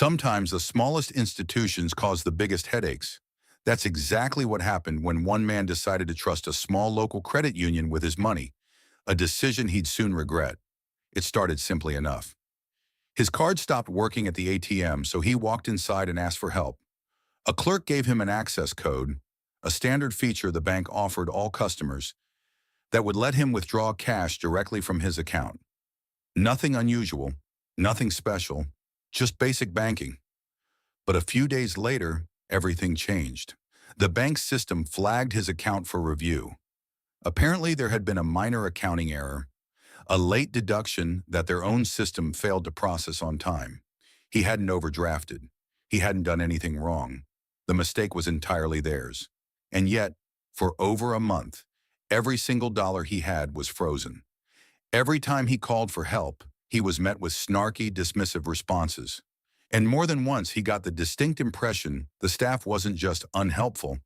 Sometimes the smallest institutions cause the biggest headaches. That's exactly what happened when one man decided to trust a small local credit union with his money, a decision he'd soon regret. It started simply enough. His card stopped working at the ATM, so he walked inside and asked for help. A clerk gave him an access code, a standard feature the bank offered all customers, that would let him withdraw cash directly from his account. Nothing unusual, nothing special, just basic banking. But a few days later, everything changed. The bank's system flagged his account for review. Apparently, there had been a minor accounting error, a late deduction that their own system failed to process on time. He hadn't overdrafted. He hadn't done anything wrong. The mistake was entirely theirs. And yet, for over a month, every single dollar he had was frozen. Every time he called for help, he was met with snarky, dismissive responses. And more than once, he got the distinct impression the staff wasn't just unhelpful,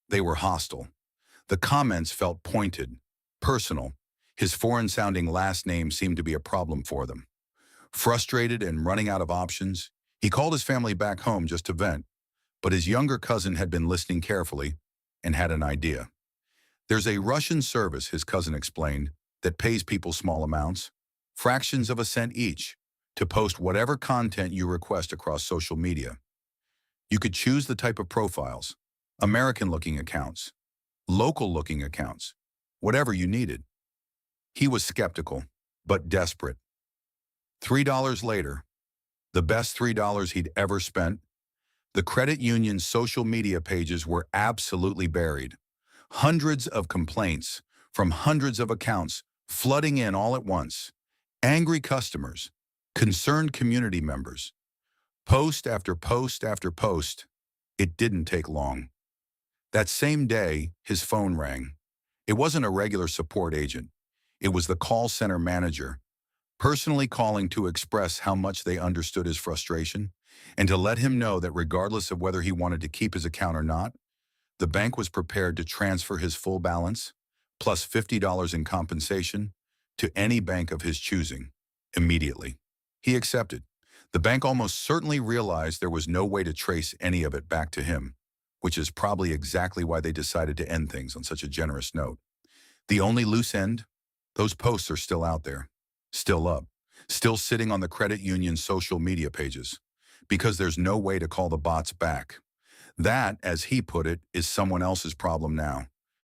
they were hostile. The comments felt pointed, personal. His foreign-sounding last name seemed to be a problem for them. Frustrated and running out of options, he called his family back home just to vent, but his younger cousin had been listening carefully and had an idea. There's a Russian service, his cousin explained, that pays people small amounts, fractions of a cent each, to post whatever content you request across social media. You could choose the type of profiles, American-looking accounts, local-looking accounts, whatever you needed. He was skeptical, but desperate. $3 later, the best $3 he'd ever spent, the credit union's social media pages were absolutely buried. Hundreds of complaints from hundreds of accounts flooding in all at once. Angry customers, concerned community members. Post after post after post. It didn't take long. That same day, his phone rang. It wasn't a regular support agent. It was the call center manager, personally calling to express how much they understood his frustration and to let him know that regardless of whether he wanted to keep his account or not, the bank was prepared to transfer his full balance, plus $50 in compensation, to any bank of his choosing, immediately. He accepted. The bank almost certainly realized there was no way to trace any of it back to him, which is probably exactly why they decided to end things on such a generous note. The only loose end? Those posts are still out there, still up, still sitting on the credit union's social media pages, because there's no way to call the bots back. That, as he put it, is someone else's problem now.